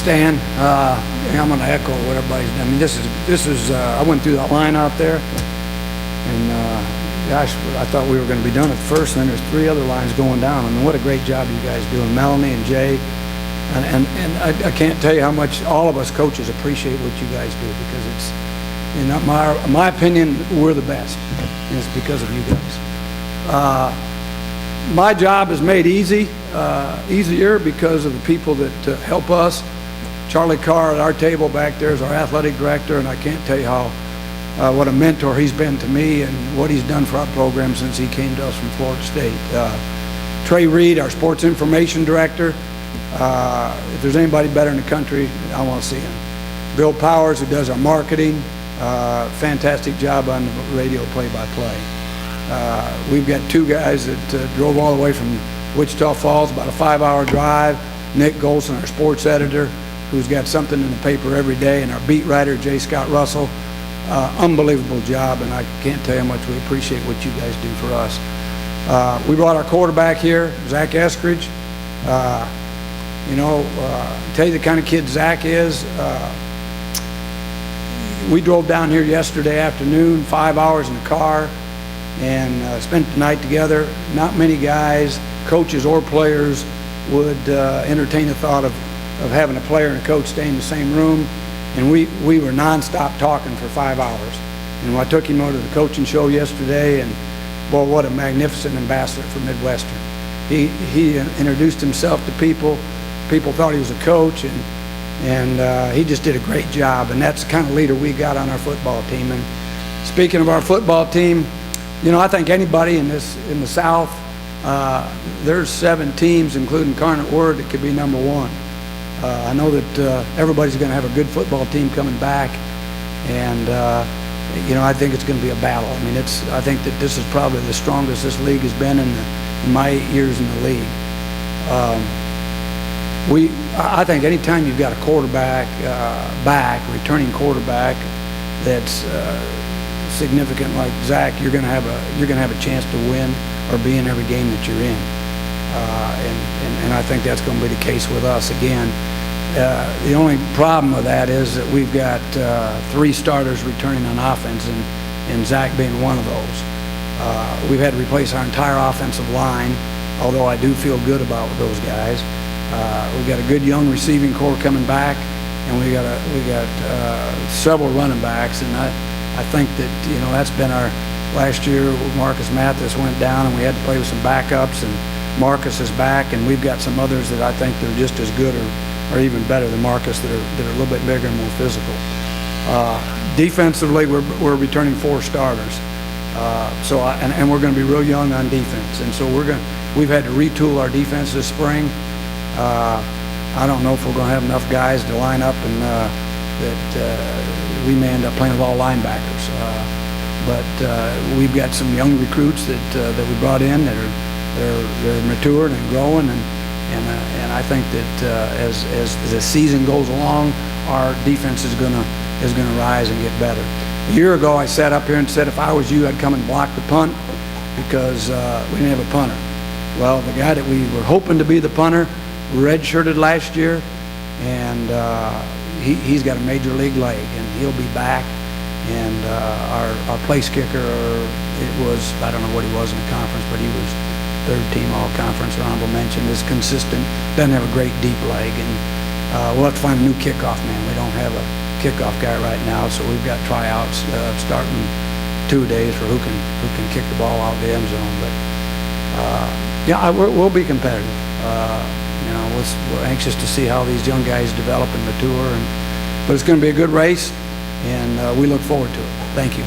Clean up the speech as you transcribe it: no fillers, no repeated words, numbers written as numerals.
Stan. I'm going to echo what everybody's done. I mean, this is. I went through that line out there, and gosh, I thought we were going to be done at first, and then there's 3 other lines going down. I mean, what a great job you guys doing, Melanie and Jay, and I can't tell you how much all of us coaches appreciate what you guys do, because it's, in my opinion, we're the best, and it's because of you guys. My job is made easier because of the people that help us. Charlie Carr at our table back there is our athletic director, and I can't tell you how what a mentor he's been to me and what he's done for our program since he came to us from Florida State. Trey Reed, our sports information director. If there's anybody better in the country, I want to see him. Bill Powers, who does our marketing. Fantastic job on the radio play-by-play. We've got 2 guys that drove all the way from Wichita Falls, about a 5-hour drive. Nick Golson, our sports editor, who's got something in the paper every day, and our beat writer, J. Scott Russell. Unbelievable job, and I can't tell you how much we appreciate what you guys do for us. We brought our quarterback here, Zach Eskridge. Tell you the kind of kid Zach is. We drove down here yesterday afternoon, 5 hours in the car, and spent the night together. Not many guys, coaches or players, would entertain the thought of having a player and a coach stay in the same room. And we were nonstop talking for 5 hours. And I took him over to the coaching show yesterday, and boy, what a magnificent ambassador for Midwestern. He introduced himself to people. People thought he was a coach, and he just did a great job. And that's the kind of leader we got on our football team. And speaking of our football team, I think anybody in the South, there's 7 teams, including Incarnate Word, that could be number 1. I know that everybody's going to have a good football team coming back, and I think it's going to be a battle. I mean, I think that this is probably the strongest this league has been in my 8 years in the league. I think anytime you've got a quarterback returning quarterback that's significant like Zach, you're going to have a chance to win or be in every game that you're in. And I think that's going to be the case with us again. The only problem with that is that we've got 3 starters returning on offense, and Zach being one of those. We've had to replace our entire offensive line, although I do feel good about those guys. We've got a good young receiving core coming back, and we got several running backs, and I think that that's been our last year. Marcus Mathis went down, and we had to play with some backups, and Marcus is back, and we've got some others that I think that are just as good or even better than Marcus that are a little bit bigger and more physical. Defensively, we're returning 4 starters, and we're going to be real young on defense, and so we've had to retool our defense this spring. I don't know if we're going to have enough guys to line up, and that we may end up playing with all linebackers. But we've got some young recruits that we brought in that they're matured and growing, and I think that as the season goes along, our defense is gonna rise and get better. A year ago, I sat up here and said if I was you, I'd come and block the punt because we didn't have a punter. Well, the guy that we were hoping to be the punter redshirted last year, and he's got a major league leg, and he'll be back. And our place kicker, I don't know what he was in the conference, but he was 3rd team all-conference or honorable mention, is consistent, doesn't have a great deep leg, and we'll have to find a new kickoff man. We don't have a kickoff guy right now, so we've got tryouts starting 2 days for who can kick the ball out of the end zone. But we'll be competitive. We're anxious to see how these young guys develop and mature, but it's going to be a good race, and we look forward to it. Thank you.